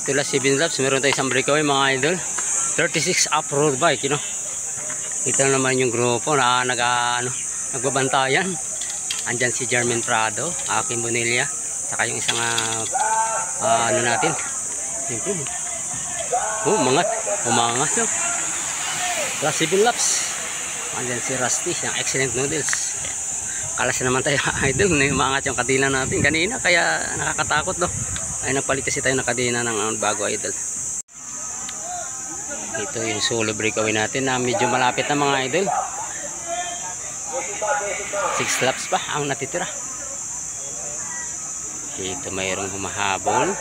Tula 7 laps. Meron tayo isang breakaway mga idol. 36 off-road bike, you know. Ito naman yung grupo na nagbabantayan. Andyan si Jermaine Prado, Akin Bonilla, saka yung isang ano natin. Umangat no. Plus 7 laps. Andyan si Rusty, yung Excellent Noodles. Kalas naman tayo idol, umangat yung kadena natin kanina, kaya nakakatakot no. Ay nagpalit kasi tayo ng kadena ng bago idol. Ito yung solo breakaway natin na medyo malapit na mga idol. 6 laps pa ang natitira. Ito mayroong humahabol.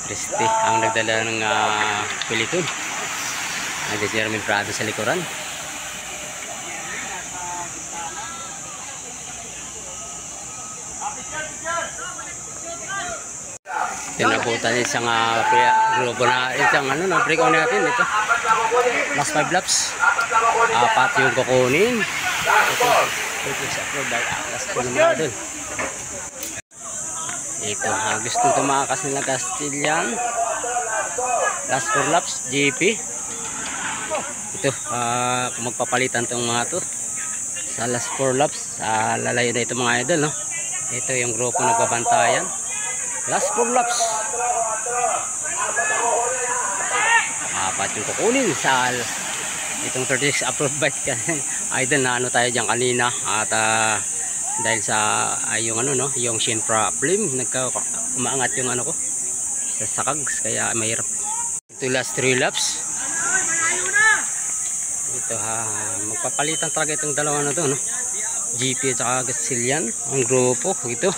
Christy ang nagdala ng peloton. Nandiyan si Jermaine Prado sa likuran. Tinabutan isang grupo na isang break on natin ito. Last 5 laps. Apat yung kukunin. Ito sa upload by last po naman doon. Ito gusto tumakas nila Castilian. Last 4 laps GP. Ito magpapalitan tong mga to sa last 4 laps. Lalayo na ito mga idol no. Ito yung grupo nagbabantayan. Last 4 laps. Apat yung kukunin sa itong 36 upload bike idol na tayo dyan kanina at dahil sa yung yung shin problem umaangat yung ko sa sakags kaya mahirap. Ito last 3 laps. Ito magpapalitan talaga itong dalawa na to no. GP at saka Castilian ang grupo ito.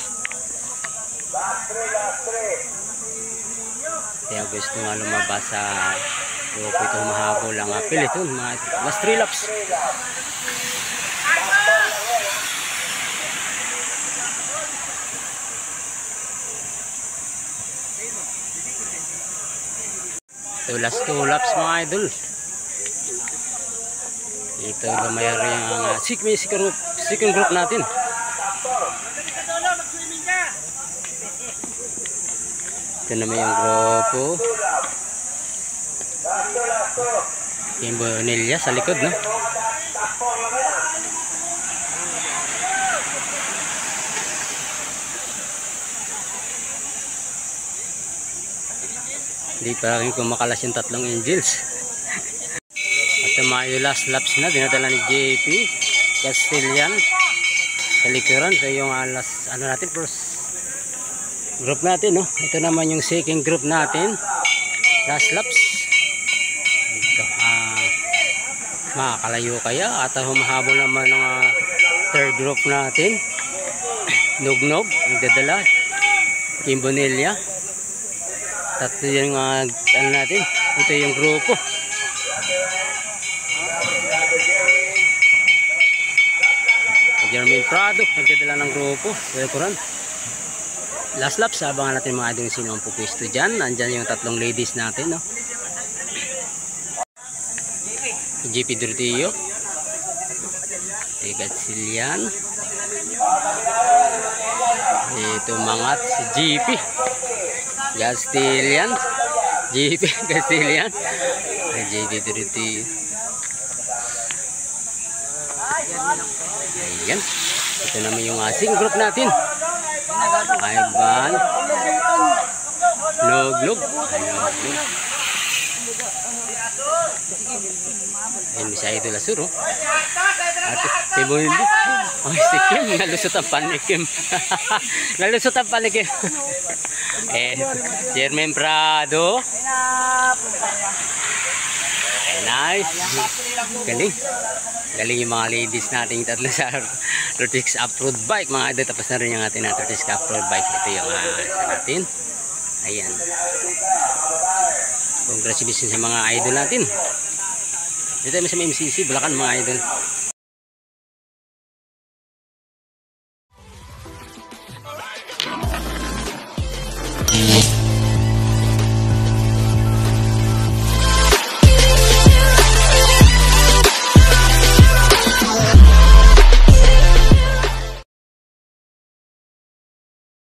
Kaya gusto nga lumabas sa grupo ito mahabol ang peloton mga last 3 laps. Ito last 2 laps mga idol. Ito mayroon yung second group natin. Ito naman yung grupo yung Bonilla sa likod no. Hindi pa rin kumakalas yung tatlong angels. At yung last laps na dinadala ni JP Castilian sa likuran. So yung last natin first group natin no. Ito naman yung second group natin last laps. Ito makakalayo kaya at humahabol naman ng third group natin. Nugnog nagdadala Kim Bonilla. Tatlo yung natin. Ito yung grupo. Jermaine Prado nagdadala ng grupo sa likuran. Last laps, abangan natin mga idol sino ang pupwesto dyan. Nandyan yung tatlong ladies natin no. GP Durtillo, Castilian. Ito mangat si GP Castilian. GP Castilian. GP Durtillo. Ayan. Ito naman yung asing group natin. Ivan Noglog. Ayun si Idol Asuro. At si Bonilla. Ay si Kim. Nalusot ang panikim. Nalusot ang panikim. Jermaine Prado. Nice. Galing. Galing yung mga ladies natin tatlo sa 36 off-road bike mga idol. Tapos na rin yung ating 36 off-road bike. Ito yung isa natin. Ayan. Congratulations sa mga idol natin. Dito tayo sa MCC Bulacan mga idol.